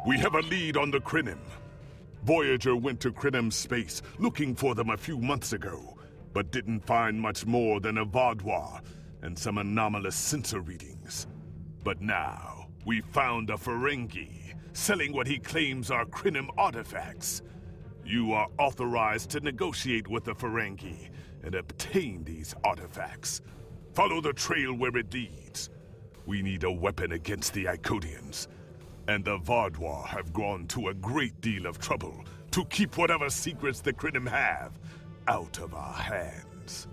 We have a lead on the Crinim. Voyager went to Crinim space looking for them a few months ago, but didn't find much more than a Vaudois and some anomalous sensor readings. But now, we found a Ferengi selling what he claims are Crinim artifacts. You are authorized to negotiate with the Ferengi and obtain these artifacts. Follow the trail where it leads. We need a weapon against the Iconians. And the Vaudois have gone to a great deal of trouble to keep whatever secrets the Crinim have out of our hands.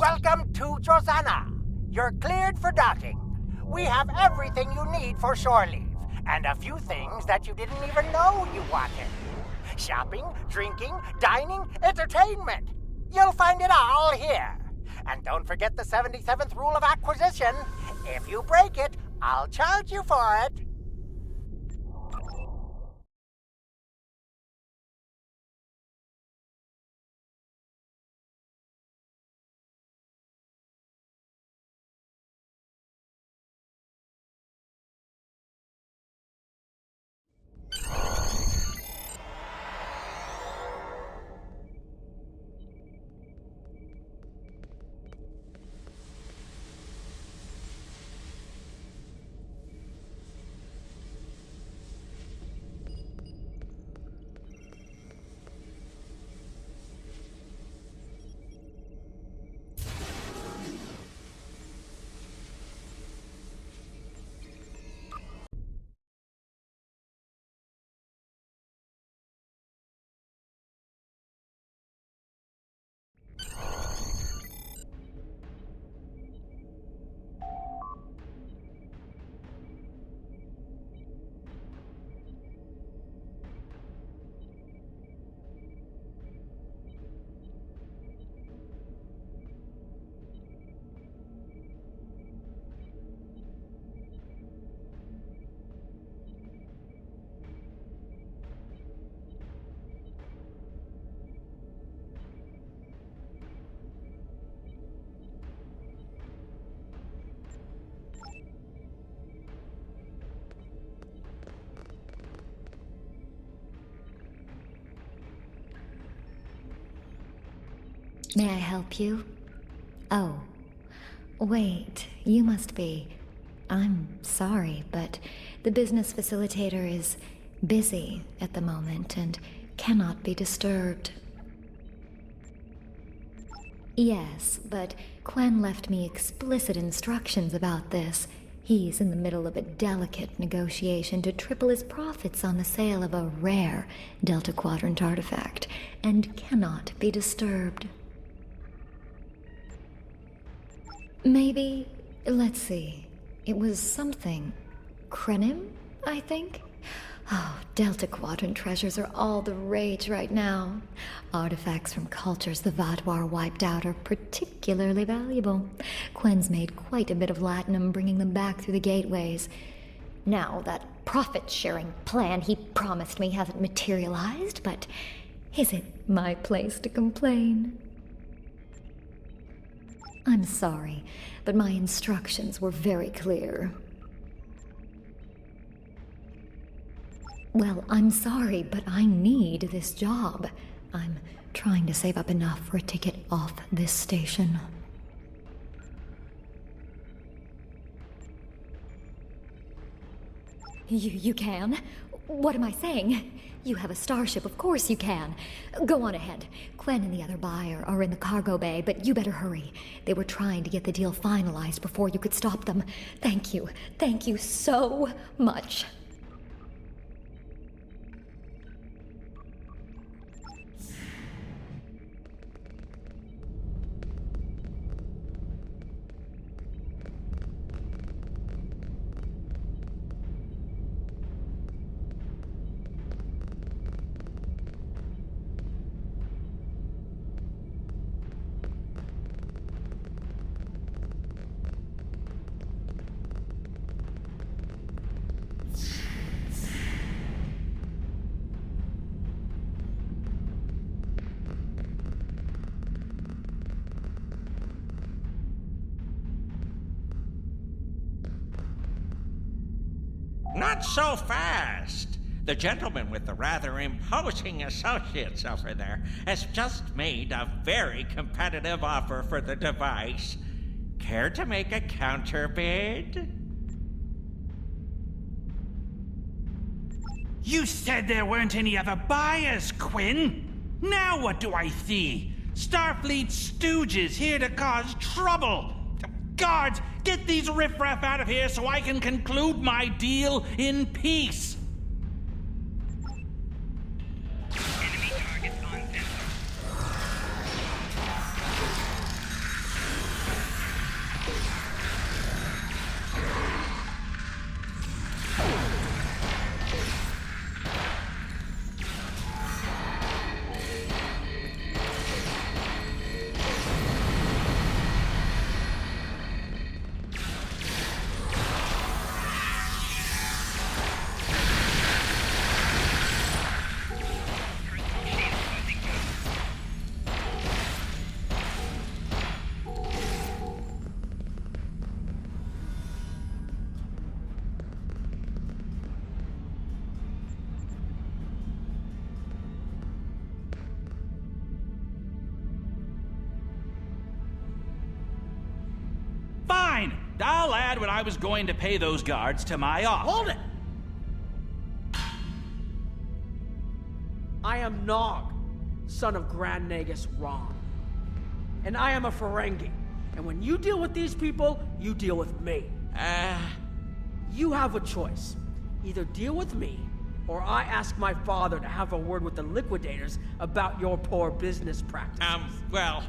Welcome to Josana. You're cleared for docking. We have everything you need for shore leave, and a few things that you didn't even know you wanted. Shopping, drinking, dining, entertainment. You'll find it all here. And don't forget the 77th rule of acquisition. If you break it, I'll charge you for it. May I help you? Oh, wait, you must be... I'm sorry, but the business facilitator is busy at the moment and cannot be disturbed. Yes, but Quen left me explicit instructions about this. He's in the middle of a delicate negotiation to triple his profits on the sale of a rare Delta Quadrant artifact, and cannot be disturbed. Maybe, let's see, it was something. Krenim, I think? Oh, Delta Quadrant treasures are all the rage right now. Artifacts from cultures the Vaadwaur wiped out are particularly valuable. Quen's made quite a bit of latinum bringing them back through the gateways. Now, that profit-sharing plan he promised me hasn't materialized, but is it my place to complain? I'm sorry, but my instructions were very clear. Well, I'm sorry, but I need this job. I'm trying to save up enough for a ticket off this station. You can? What am I saying? You have a starship, of course you can. Go on ahead. Quen and the other buyer are in the cargo bay, but you better hurry. They were trying to get the deal finalized before you could stop them. Thank you. Thank you so much. Not so fast! The gentleman with the rather imposing associates over there has just made a very competitive offer for the device. Care to make a counterbid? You said there weren't any other buyers, Quinn. Now what do I see? Starfleet stooges here to cause trouble. Guards, get these riffraff out of here so I can conclude my deal in peace. Enemy targets on sensor. I'll add what I was going to pay those guards to my offer. Hold it! I am Nog, son of Grand Nagus Rom. And I am a Ferengi. And when you deal with these people, you deal with me. You have a choice. Either deal with me, or I ask my father to have a word with the liquidators about your poor business practices. Well,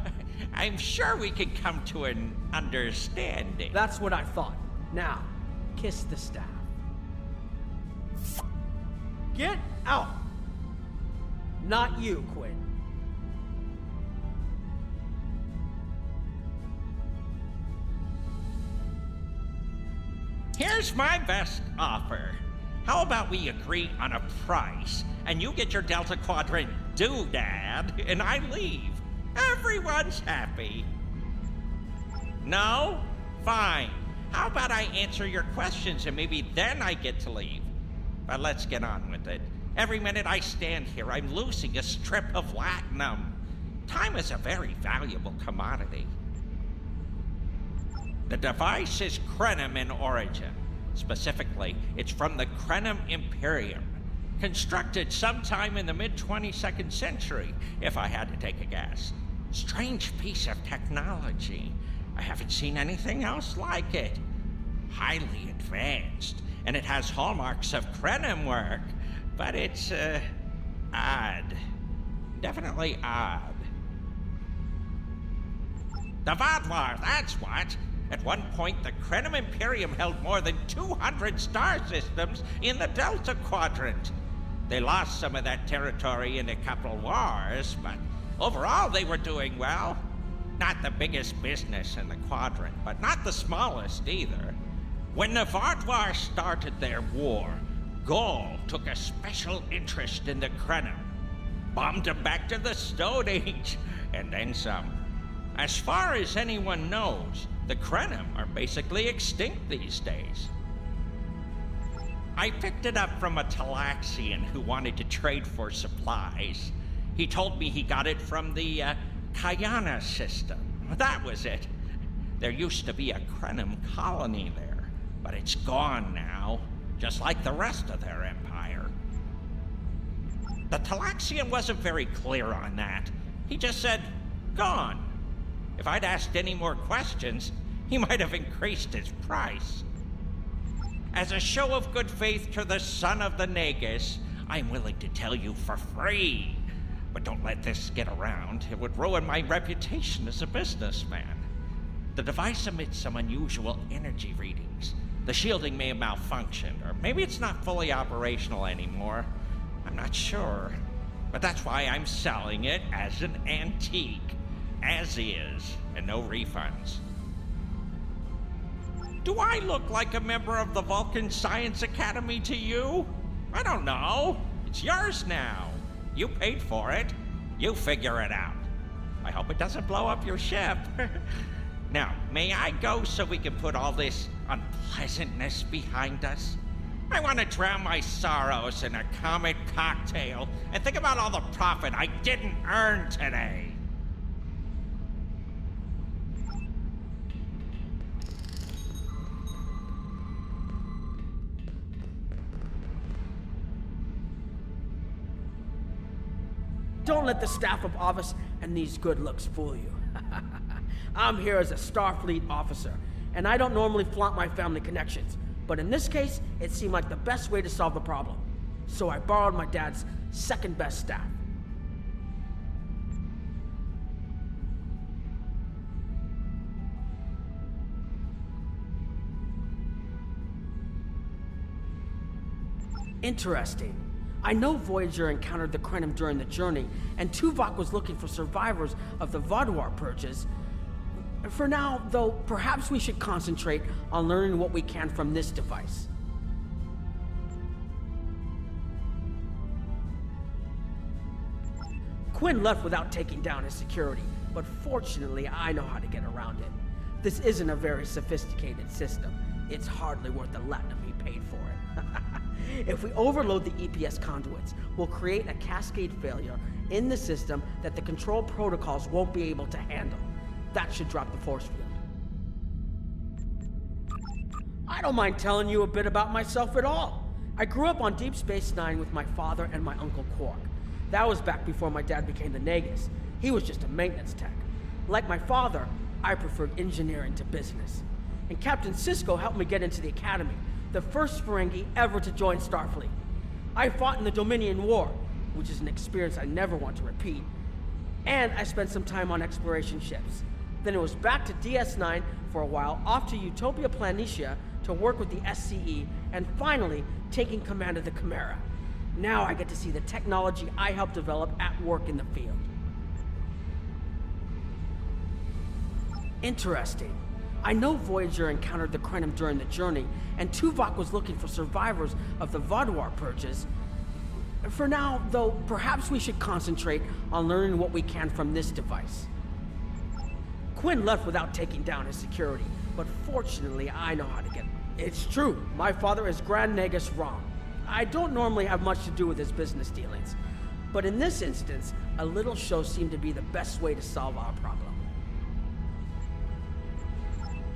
I'm sure we could come to an understanding. That's what I thought. Now, kiss the staff. Get out! Not you, Quinn. Here's my best offer. How about we agree on a price, and you get your Delta Quadrant doodad, and I leave? Everyone's happy. No? Fine. How about I answer your questions, and maybe then I get to leave? But let's get on with it. Every minute I stand here, I'm losing a strip of latinum. Time is a very valuable commodity. The device is Krenim in origin. Specifically, it's from the Krenim Imperium. Constructed sometime in the mid-22nd century, if I had to take a guess. Strange piece of technology. I haven't seen anything else like it. Highly advanced, and it has hallmarks of Krenim work. But it's, odd. Definitely odd. The Vaadwaur, that's what! At one point, the Krenim Imperium held more than 200 star systems in the Delta Quadrant. They lost some of that territory in a couple wars, but overall they were doing well. Not the biggest business in the quadrant, but not the smallest either. When the Vaadwaur started their war, Gaul took a special interest in the Krenim. Bombed them back to the Stone Age, and then some. As far as anyone knows, the Krenim are basically extinct these days. I picked it up from a Talaxian who wanted to trade for supplies. He told me he got it from the Kayana system. That was it. There used to be a Krenim colony there, but it's gone now, just like the rest of their empire. The Talaxian wasn't very clear on that. He just said, gone. If I'd asked any more questions, he might have increased his price. As a show of good faith to the son of the Nagus, I'm willing to tell you for free. But don't let this get around. It would ruin my reputation as a businessman. The device emits some unusual energy readings. The shielding may have malfunctioned, or maybe it's not fully operational anymore. I'm not sure. But that's why I'm selling it as an antique. As is, and no refunds. Do I look like a member of the Vulcan Science Academy to you? I don't know. It's yours now. You paid for it. You figure it out. I hope it doesn't blow up your ship. Now, may I go so we can put all this unpleasantness behind us? I want to drown my sorrows in a comet cocktail and think about all the profit I didn't earn today. Don't let the staff of Avis and these good looks fool you. I'm here as a Starfleet officer, and I don't normally flaunt my family connections, but in this case, it seemed like the best way to solve the problem. So I borrowed my dad's second best staff. Interesting. I know Voyager encountered the Krenim during the journey, and Tuvok was looking for survivors of the Vaadwaur purges. For now, though, perhaps we should concentrate on learning what we can from this device. Quinn left without taking down his security, but fortunately I know how to get around it. This isn't a very sophisticated system. It's hardly worth the latinum he paid for it. If we overload the EPS conduits, we'll create a cascade failure in the system that the control protocols won't be able to handle. That should drop the force field. I don't mind telling you a bit about myself at all. I grew up on Deep Space Nine with my father and my uncle Quark. That was back before my dad became the Nagus. He was just a maintenance tech. Like my father, I preferred engineering to business. And Captain Sisko helped me get into the Academy, the first Ferengi ever to join Starfleet. I fought in the Dominion War, which is an experience I never want to repeat, and I spent some time on exploration ships. Then it was back to DS9 for a while, off to Utopia Planitia to work with the SCE, and finally taking command of the Chimera. Now I get to see the technology I helped develop at work in the field. Interesting. I know Voyager encountered the Krenim during the journey, and Tuvok was looking for survivors of the Vaadwaur purges. For now, though, perhaps we should concentrate on learning what we can from this device. Quinn left without taking down his security, but fortunately I know how to get... It's true, my father is Grand Nagus Rom. I don't normally have much to do with his business dealings, but in this instance, a little show seemed to be the best way to solve our problem.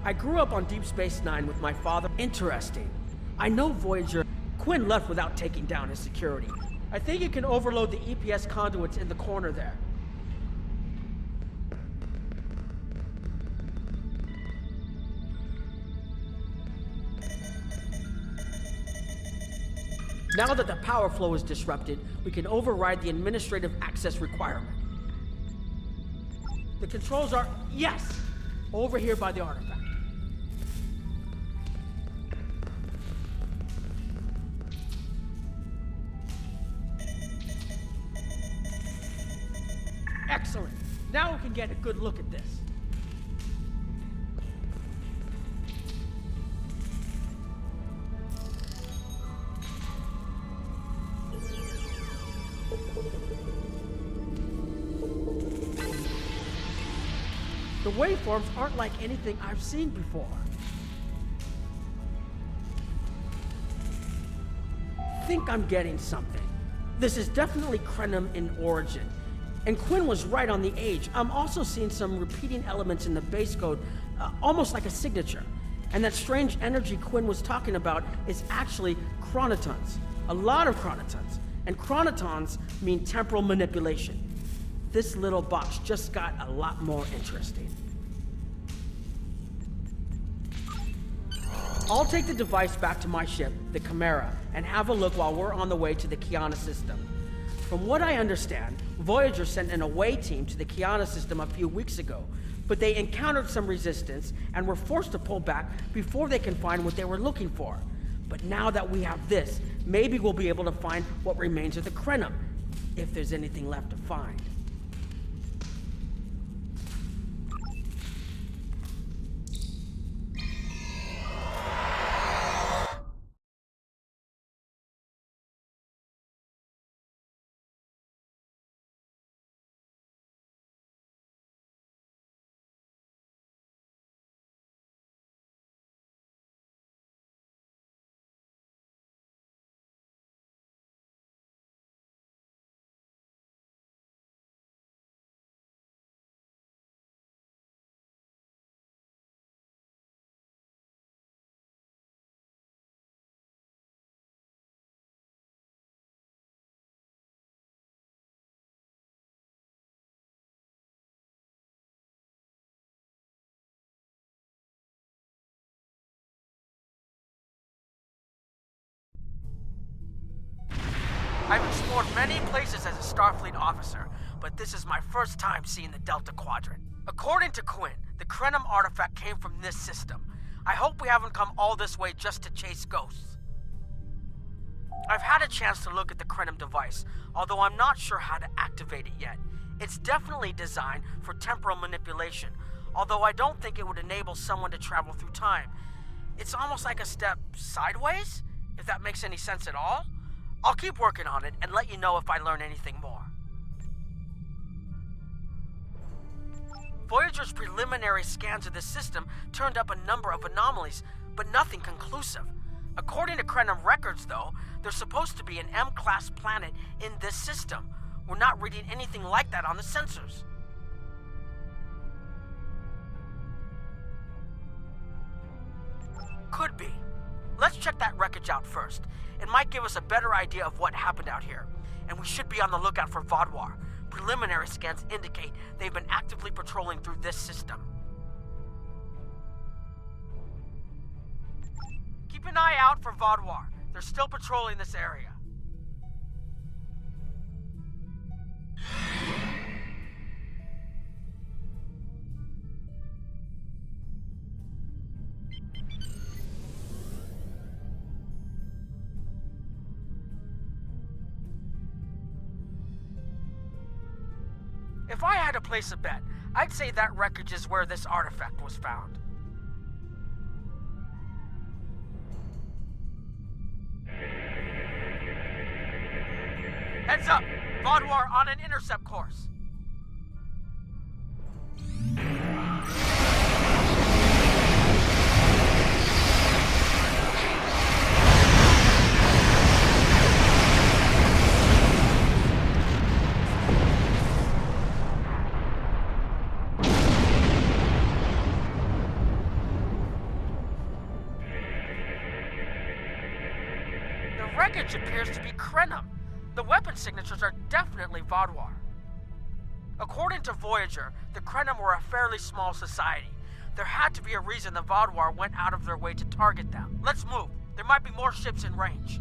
I grew up on Deep Space Nine with my father. Interesting. I know Voyager... Quinn left without taking down his security. I think you can overload the EPS conduits in the corner there. Now that the power flow is disrupted, we can override the administrative access requirement. The controls are... Yes! Over here by the artifact. Excellent. Now we can get a good look at this. The waveforms aren't like anything I've seen before. Think I'm getting something. This is definitely Krenim in origin. And Quinn was right on the age. I'm also seeing some repeating elements in the base code, almost like a signature. And that strange energy Quinn was talking about is actually chronotons. A lot of chronotons. And chronotons mean temporal manipulation. This little box just got a lot more interesting. I'll take the device back to my ship, the Chimera, and have a look while we're on the way to the Kiana system. From what I understand, Voyager sent an away team to the Kiana system a few weeks ago, but they encountered some resistance and were forced to pull back before they can find what they were looking for. But now that we have this, maybe we'll be able to find what remains of the Krenim, if there's anything left to find. I've explored many places as a Starfleet officer, but this is my first time seeing the Delta Quadrant. According to Quinn, the Krenim artifact came from this system. I hope we haven't come all this way just to chase ghosts. I've had a chance to look at the Krenim device, although I'm not sure how to activate it yet. It's definitely designed for temporal manipulation, although I don't think it would enable someone to travel through time. It's almost like a step sideways, if that makes any sense at all. I'll keep working on it and let you know if I learn anything more. Voyager's preliminary scans of the system turned up a number of anomalies, but nothing conclusive. According to Krenim records, though, there's supposed to be an M-class planet in this system. We're not reading anything like that on the sensors. Could be. check that wreckage out first. It might give us a better idea of what happened out here. And we should be on the lookout for Vaudouar. Preliminary scans indicate they've been actively patrolling through this system. Keep an eye out for Vaudouar. They're still patrolling this area. If I had to place a bet, I'd say that wreckage is where this artifact was found. Heads up! Vaudouar on an intercept course. The wreckage appears to be Krenim. The weapon signatures are definitely Vaudouar. According to Voyager, the Krenim were a fairly small society. There had to be a reason the Vaudouar went out of their way to target them. Let's move. There might be more ships in range.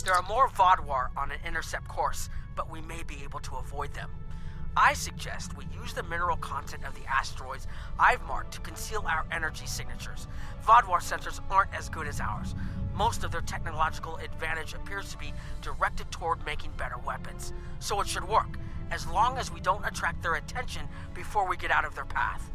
There are more Vaudouar on an intercept course, but we may be able to avoid them. I suggest we use the mineral content of the asteroids I've marked to conceal our energy signatures. Vaudouar sensors aren't as good as ours. Most of their technological advantage appears to be directed toward making better weapons. So it should work, as long as we don't attract their attention before we get out of their path.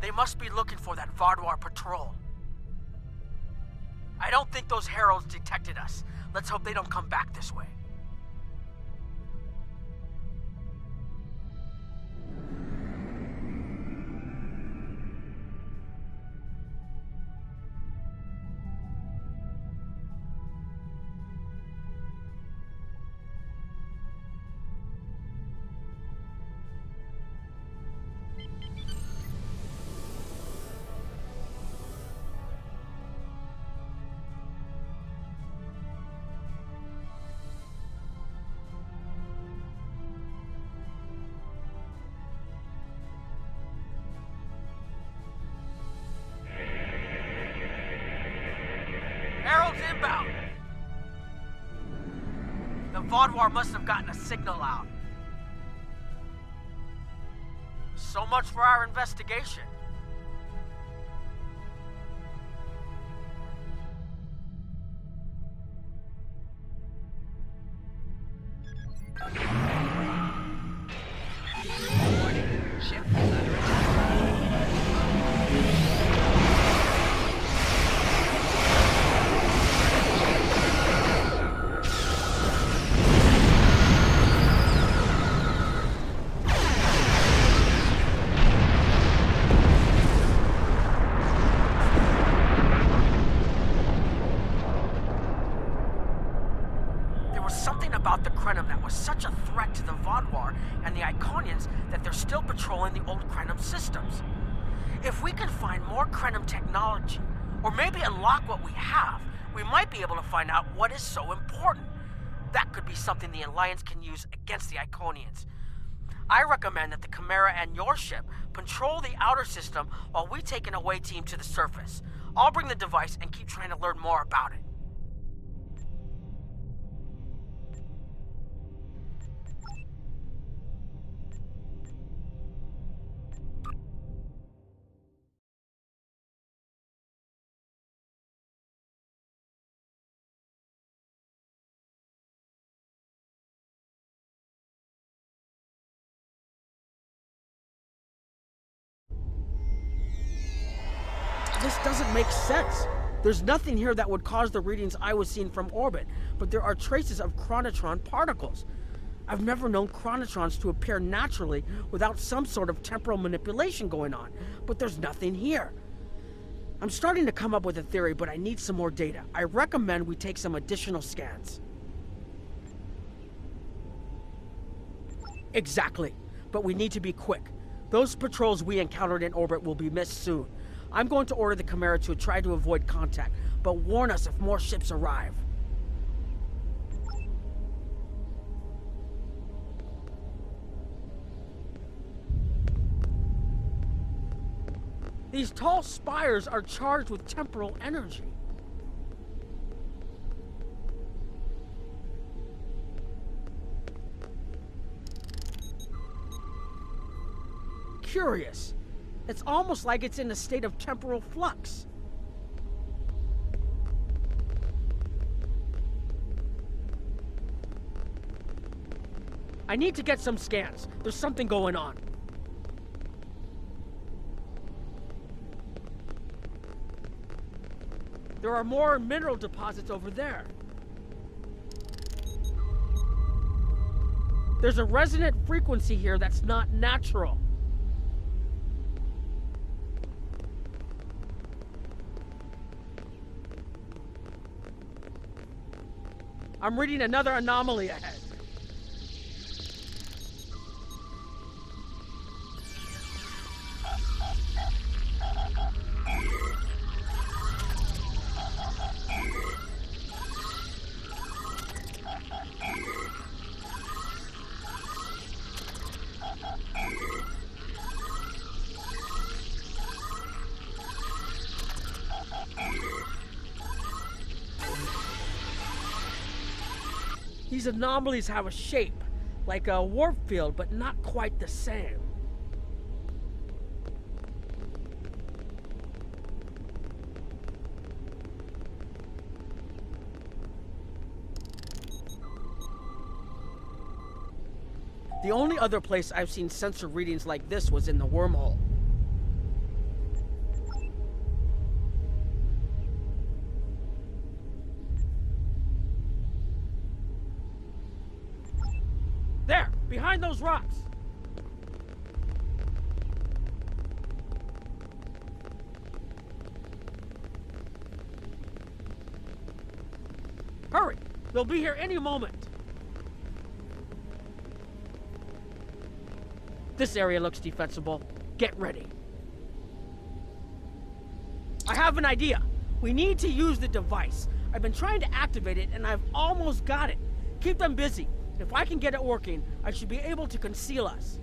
They must be looking for that Vaudouar patrol. I don't think those heralds detected us. Let's hope they don't come back this way. Inbound! The Vaudouar must have gotten a signal out. So much for our investigation. Warning. Ship is under attack. About the Krenim that was such a threat to the Vaudouar and the Iconians that they're still patrolling the old Krenim systems. If we can find more Krenim technology, or maybe unlock what we have, we might be able to find out what is so important. That could be something the Alliance can use against the Iconians. I recommend that the Chimera and your ship patrol the outer system while we take an away team to the surface. I'll bring the device and keep trying to learn more about it. doesn't make sense. There's nothing here that would cause the readings I was seeing from orbit, but there are traces of chronotron particles. I've never known chronotrons to appear naturally without some sort of temporal manipulation going on, but there's nothing here. I'm starting to come up with a theory, but I need some more data. I recommend we take some additional scans. Exactly, but we need to be quick. Those patrols we encountered in orbit will be missed soon. I'm going to order the Chimera to try to avoid contact, but warn us if more ships arrive. These tall spires are charged with temporal energy. Curious. It's almost like it's in a state of temporal flux. I need to get some scans. There's something going on. There are more mineral deposits over there. There's a resonant frequency here that's not natural. I'm reading another anomaly ahead. These anomalies have a shape, like a warp field, but not quite the same. The only other place I've seen sensor readings like this was in the wormhole. There, behind those rocks. Hurry, they'll be here any moment. This area looks defensible. Get ready. I have an idea. We need to use the device. I've been trying to activate it and I've almost got it. Keep them busy. If I can get it working, I should be able to conceal us.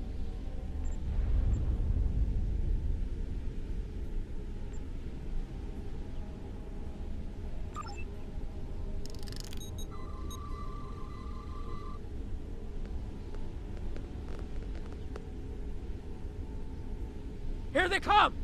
Here they come!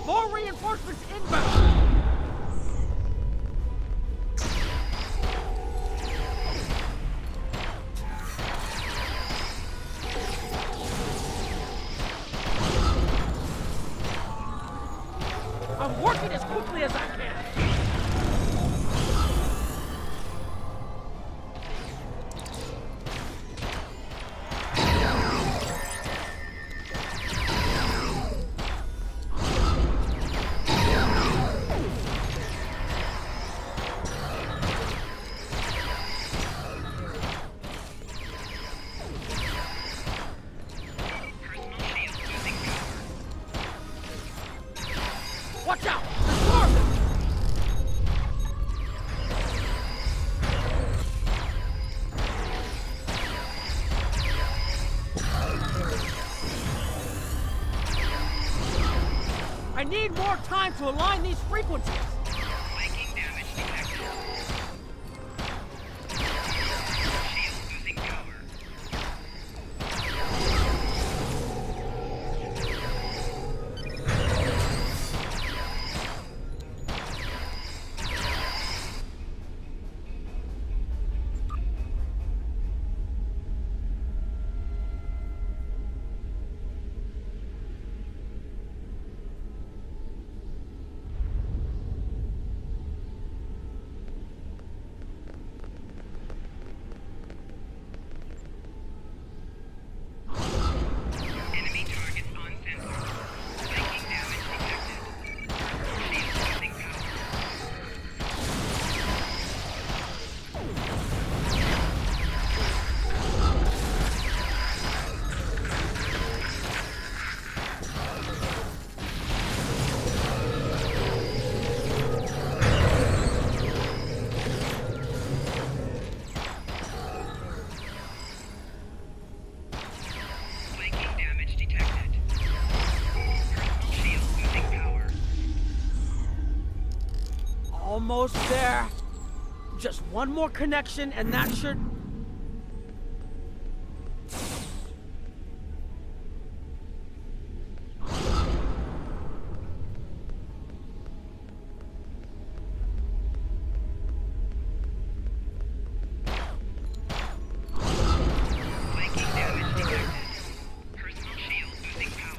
More reinforcements inbound! I'm working as quickly as I can. Watch out! There's more of them! I need more time to align these frequencies. Flanking damage detected. Shield losing power. Enemy targets on sensor. Flanking damage detected. Shield losing power. Flanking damage detected. Personal shield losing power. Almost there. Just one more connection and that should... Flanking damage detected. Personal shield losing power.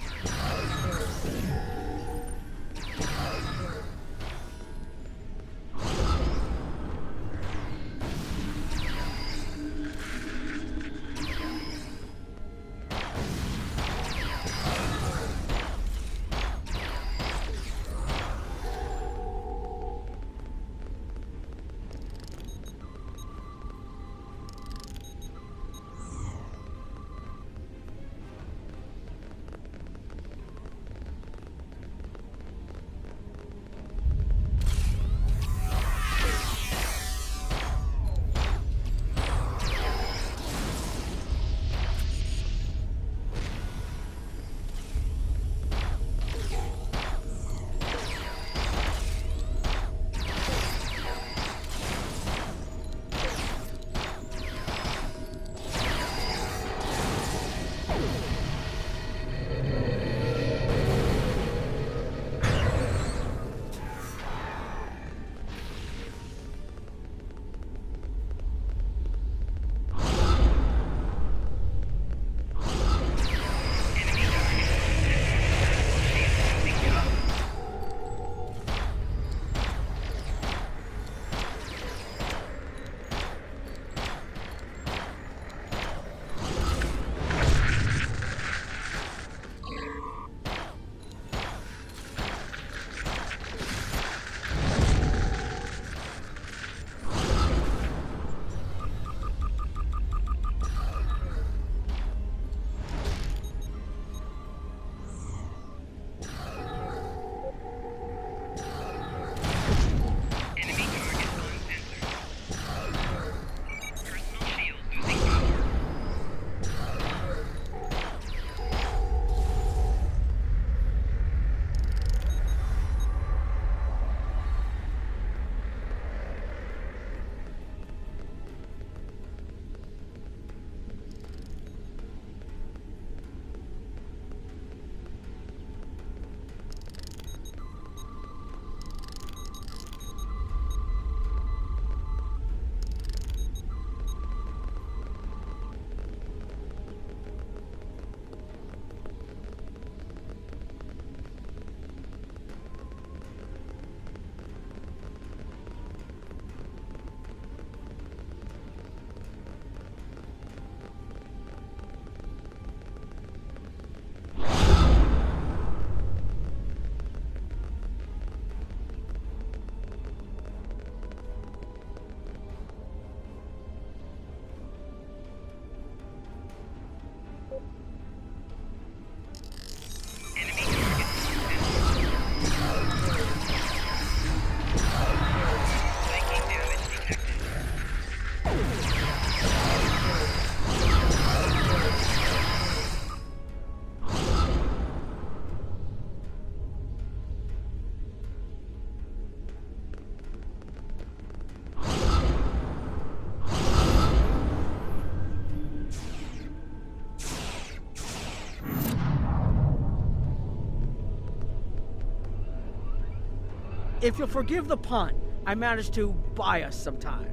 If you'll forgive the pun, I managed to buy us some time.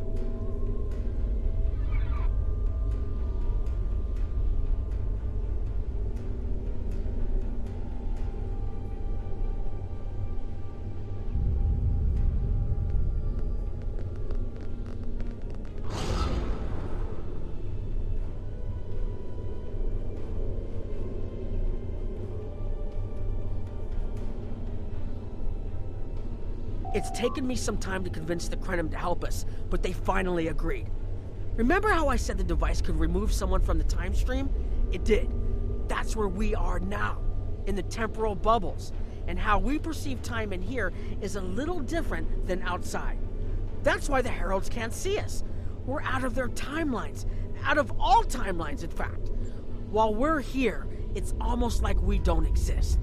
It's taken me some time to convince the Krenim to help us, but they finally agreed. Remember how I said the device could remove someone from the time stream? It did. That's where we are now, in the temporal bubbles. And how we perceive time in here is a little different than outside. That's why the Heralds can't see us. We're out of their timelines. Out of all timelines, in fact. While we're here, it's almost like we don't exist.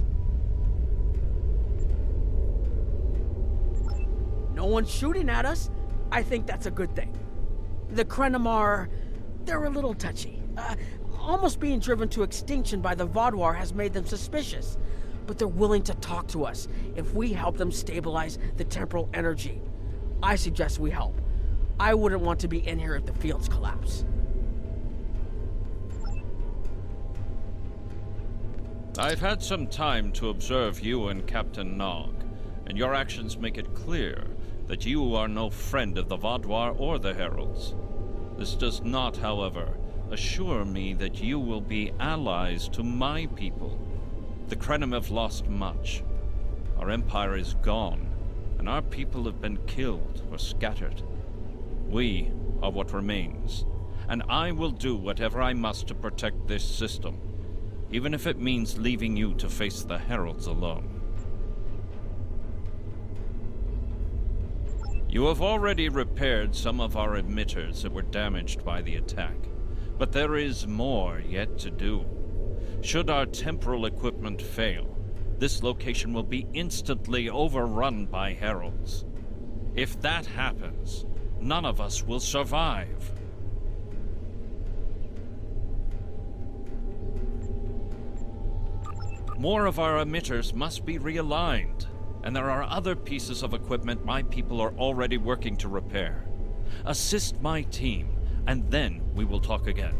No one's shooting at us. I think that's a good thing. The Krenim are... they're a little touchy. Almost being driven to extinction by the Vaadwaur has made them suspicious. But they're willing to talk to us if we help them stabilize the temporal energy. I suggest we help. I wouldn't want to be in here if the fields collapse. I've had some time to observe you and Captain Nog, and your actions make it clear that you are no friend of the Vaadwaur or the Heralds. This does not, however, assure me that you will be allies to my people. The Krenim have lost much. Our empire is gone, and our people have been killed or scattered. We are what remains, and I will do whatever I must to protect this system, even if it means leaving you to face the Heralds alone. You have already repaired some of our emitters that were damaged by the attack, but there is more yet to do. Should our temporal equipment fail, this location will be instantly overrun by Heralds. If that happens, none of us will survive. More of our emitters must be realigned, and there are other pieces of equipment my people are already working to repair. Assist my team, and then we will talk again.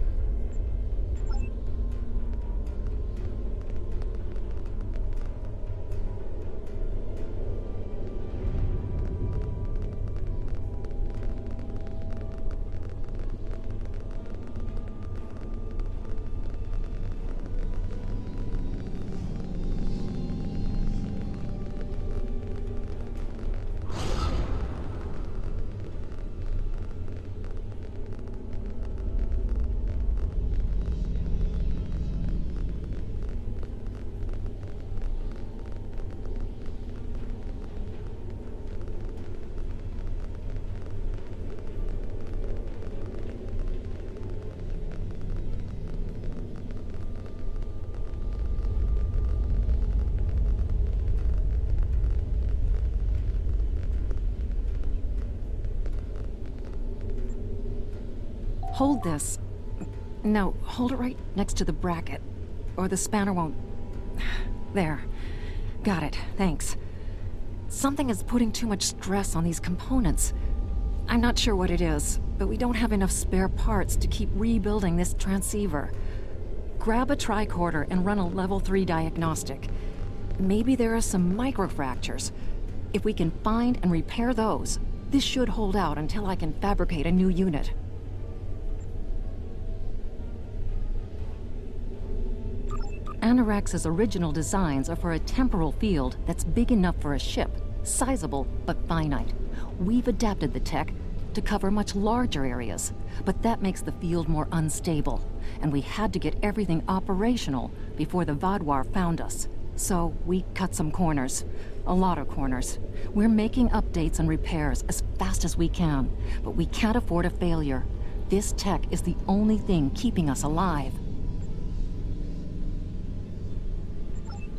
Hold this. No, hold it right next to the bracket, or the spanner won't... There. Got it, thanks. Something is putting too much stress on these components. I'm not sure what it is, but we don't have enough spare parts to keep rebuilding this transceiver. Grab a tricorder and run a level 3 diagnostic. Maybe there are some microfractures. If we can find and repair those, this should hold out until I can fabricate a new unit. Anorax's original designs are for a temporal field that's big enough for a ship, sizable but finite. We've adapted the tech to cover much larger areas, but that makes the field more unstable, and we had to get everything operational before the Vaadwaur found us. So we cut some corners. A lot of corners. We're making updates and repairs as fast as we can, but we can't afford a failure. This tech is the only thing keeping us alive.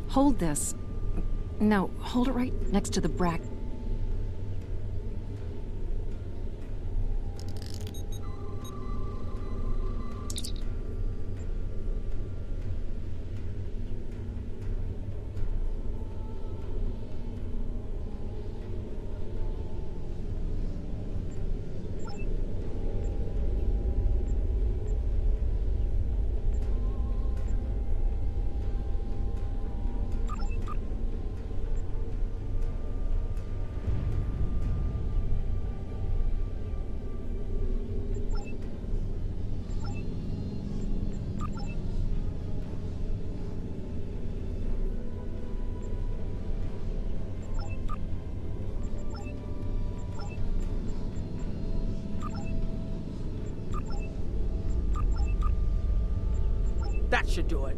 Hold this. No, hold it right next to the bracket. should do it.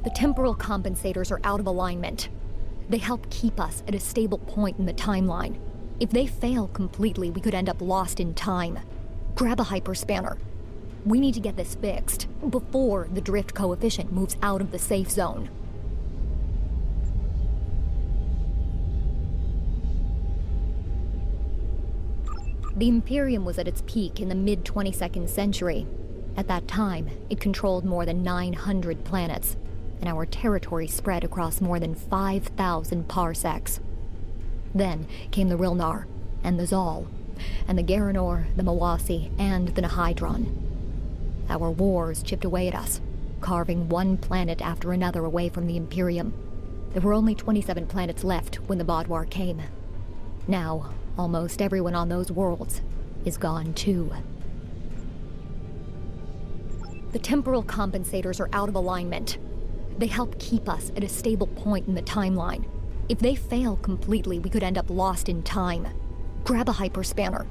The temporal compensators are out of alignment. They help keep us at a stable point in the timeline. If they fail completely, we could end up lost in time. Grab a hyperspanner. We need to get this fixed before the drift coefficient moves out of the safe zone. The Imperium was at its peak in the mid-22nd century. At that time, it controlled more than 900 planets, and our territory spread across more than 5,000 parsecs. Then came the Rilnar, and the Zal, and the Garanor, the Mawasi, and the Nahydron. Our wars chipped away at us, carving one planet after another away from the Imperium. There were only 27 planets left when the Vaadwaur came. Now, almost everyone on those worlds is gone too. The temporal compensators are out of alignment. They help keep us at a stable point in the timeline. If they fail completely, we could end up lost in time. Grab a hyperspanner.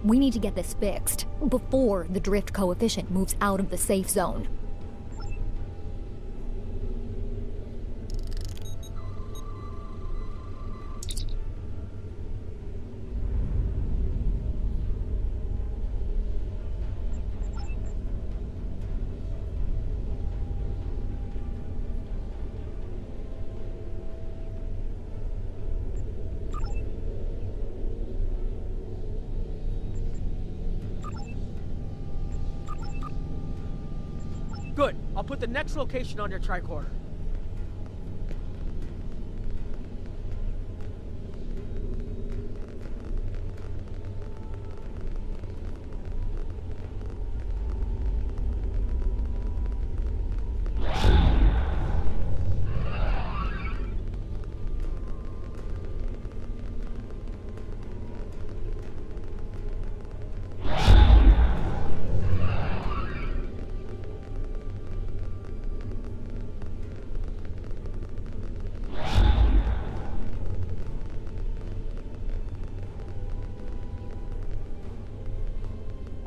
We need to get this fixed before the drift coefficient moves out of the safe zone. Good. I'll put the next location on your tricorder.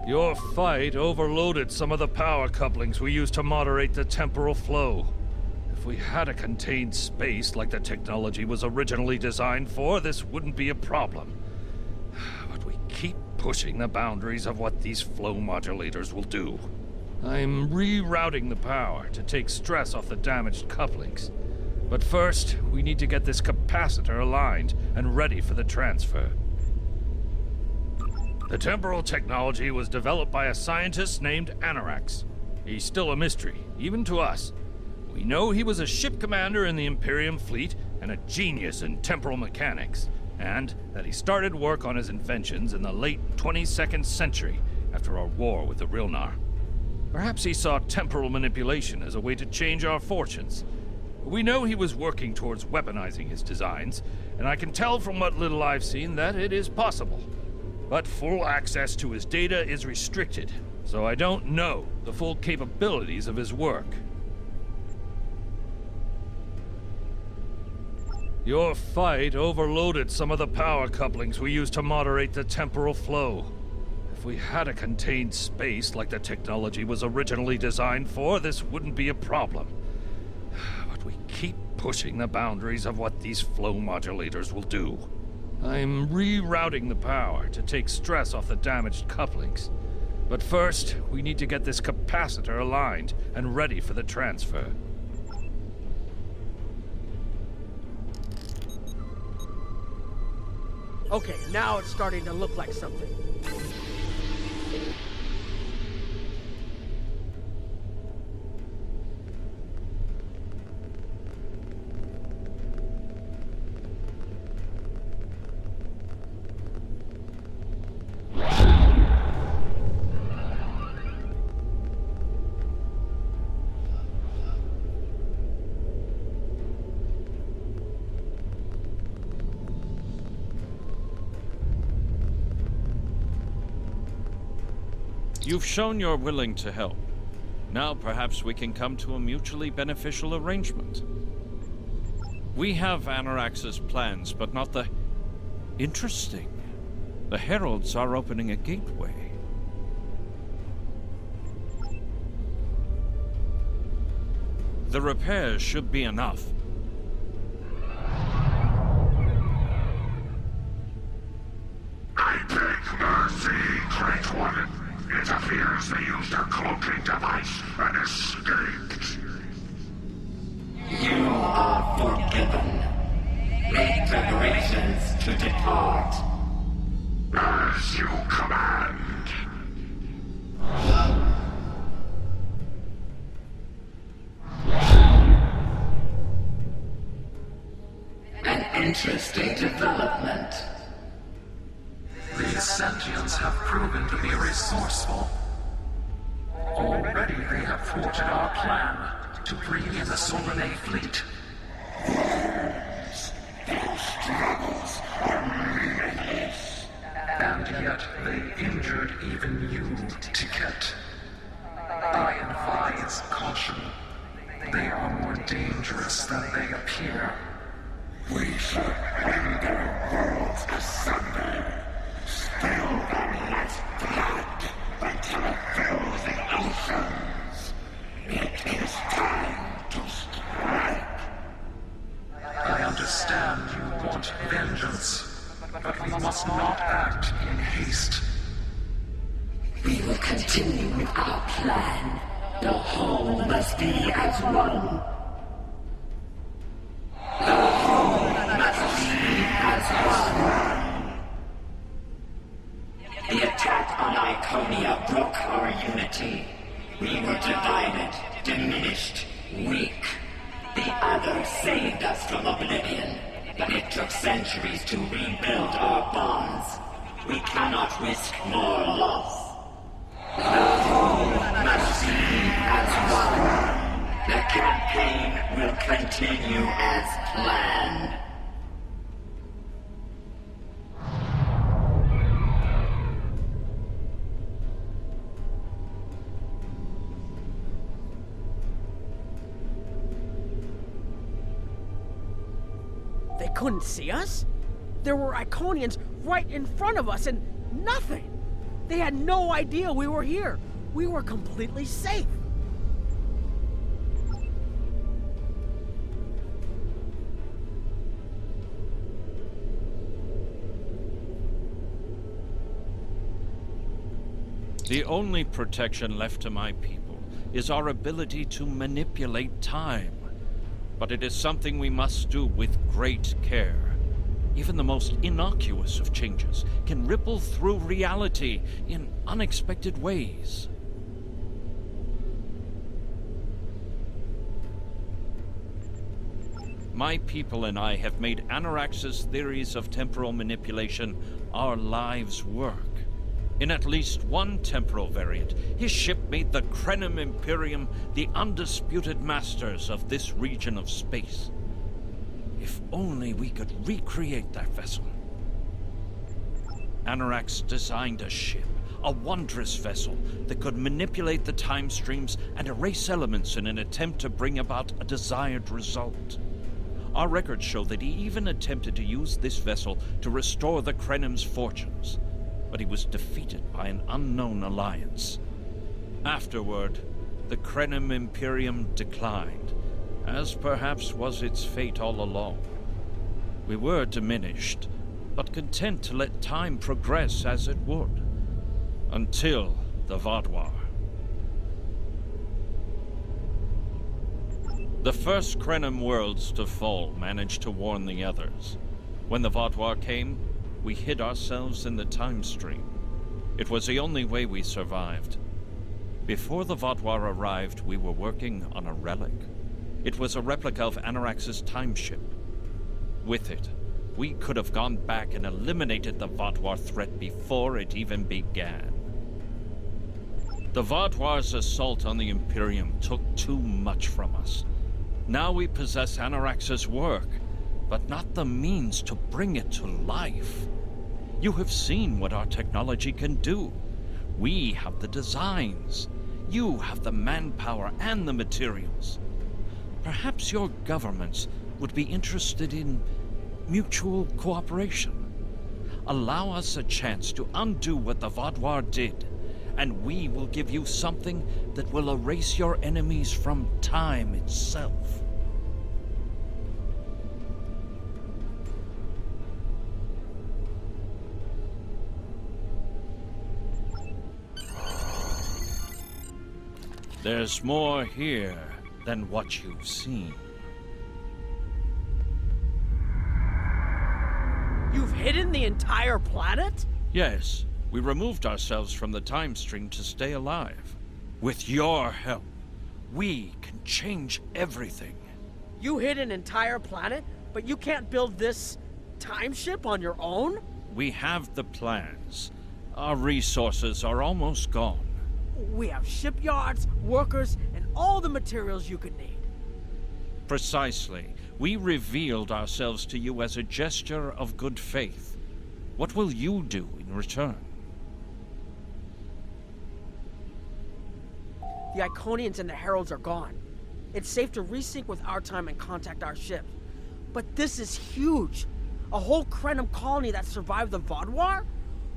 Your fight overloaded some of the power couplings we use to moderate the temporal flow. If we had a contained space like the technology was originally designed for, this wouldn't be a problem. But we keep pushing the boundaries of what these flow modulators will do. I'm rerouting the power to take stress off the damaged couplings. But first, we need to get this capacitor aligned and ready for the transfer. The temporal technology was developed by a scientist named Anorax. He's still a mystery, even to us. We know he was a ship commander in the Imperium fleet and a genius in temporal mechanics, and that he started work on his inventions in the late 22nd century after our war with the Rilnar. Perhaps he saw temporal manipulation as a way to change our fortunes. We know he was working towards weaponizing his designs, and I can tell from what little I've seen that it is possible. But full access to his data is restricted, so I don't know the full capabilities of his work. Your fight overloaded some of the power couplings we use to moderate the temporal flow. If we had a contained space like the technology was originally designed for, this wouldn't be a problem. But we keep pushing the boundaries of what these flow modulators will do. I'm rerouting the power to take stress off the damaged couplings. But first, we need to get this capacitor aligned and ready for the transfer. Okay, now it's starting to look like something. You've shown you're willing to help. Now perhaps we can come to a mutually beneficial arrangement. We have Anorax's plans, but not the... Interesting. The Heralds are opening a gateway. The repairs should be enough. I beg mercy, Great One. It appears they used a cloaking device and escaped. You are forgiven. Make preparations to depart. As you command. An interesting development. These sentients have proven to be resourceful. Already they have thwarted our plan to bring in the Solanae fleet. Their struggles are limitless. And yet they injured even you, Ticket. I advise caution. They are more dangerous than they appear. We shall render worlds asunder. Spill them as blood until it fills the oceans. It is time to strike. I understand you want vengeance, but we must not act in haste. We will continue with our plan. The whole must be as one. The whole must be as one. The attack on Iconia broke our unity. We were divided, diminished, weak. The others saved us from oblivion, but it took centuries to rebuild our bonds. We cannot risk more loss. The whole must be as one. The campaign will continue as planned. They couldn't see us? There were Iconians right in front of us and nothing! They had no idea we were here. We were completely safe. The only protection left to my people is our ability to manipulate time. But it is something we must do with great care. Even the most innocuous of changes can ripple through reality in unexpected ways. My people and I have made Anarax's theories of temporal manipulation our lives' work. In at least one temporal variant, his ship made the Krenim Imperium the undisputed masters of this region of space. If only we could recreate that vessel. Anarax designed a ship, a wondrous vessel that could manipulate the time streams and erase elements in an attempt to bring about a desired result. Our records show that he even attempted to use this vessel to restore the Krenim's fortunes, but he was defeated by an unknown alliance. Afterward, the Krenim Imperium declined, as perhaps was its fate all along. We were diminished, but content to let time progress as it would, until the Vaadwaur. The first Krenim worlds to fall managed to warn the others. When the Vaadwaur came, we hid ourselves in the time stream. It was the only way we survived. Before the Vaadwaur arrived, we were working on a relic. It was a replica of Anarax's time ship. With it, we could have gone back and eliminated the Vaadwaur threat before it even began. The Vaadwaur's assault on the Imperium took too much from us. Now we possess Anarax's work, but not the means to bring it to life. You have seen what our technology can do. We have the designs. You have the manpower and the materials. Perhaps your governments would be interested in mutual cooperation. Allow us a chance to undo what the Vaadwaur did, and we will give you something that will erase your enemies from time itself. There's more here than what you've seen. You've hidden the entire planet? Yes, we removed ourselves from the time stream to stay alive. With your help, we can change everything. You hid an entire planet, but you can't build this time ship on your own? We have the plans. Our resources are almost gone. We have shipyards, workers, and all the materials you could need. Precisely. We revealed ourselves to you as a gesture of good faith. What will you do in return? The Iconians and the Heralds are gone. It's safe to resync with our time and contact our ship. But this is huge. A whole Krenim colony that survived the Vaadwaur?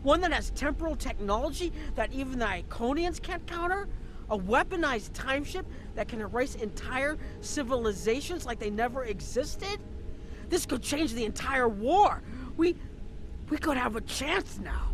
One that has temporal technology that even the Iconians can't counter? A weaponized time ship that can erase entire civilizations like they never existed? This could change the entire war. We could have a chance now.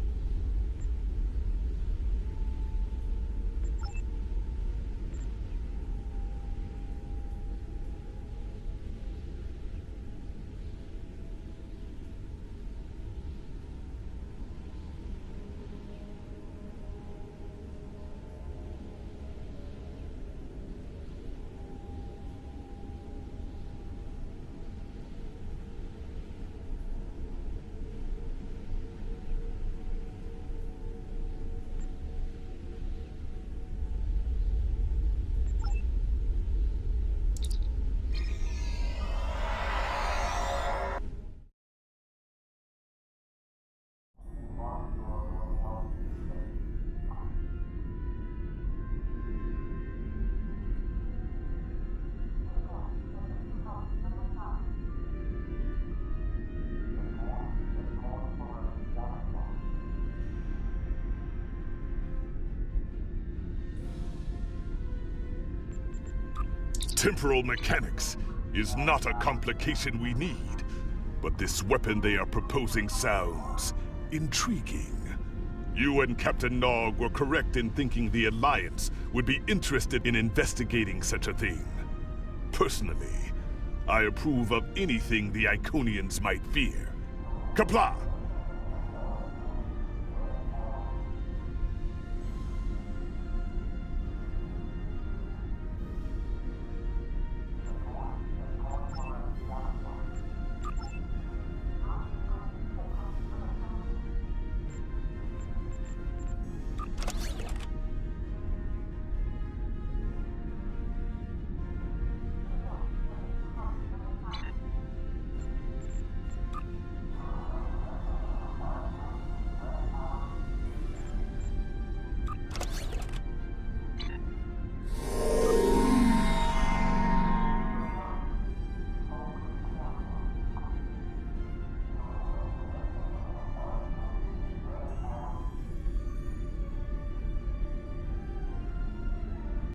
Temporal mechanics is not a complication we need, but this weapon they are proposing sounds intriguing. You and Captain Nog were correct in thinking the Alliance would be interested in investigating such a thing. Personally, I approve of anything the Iconians might fear. Kapla!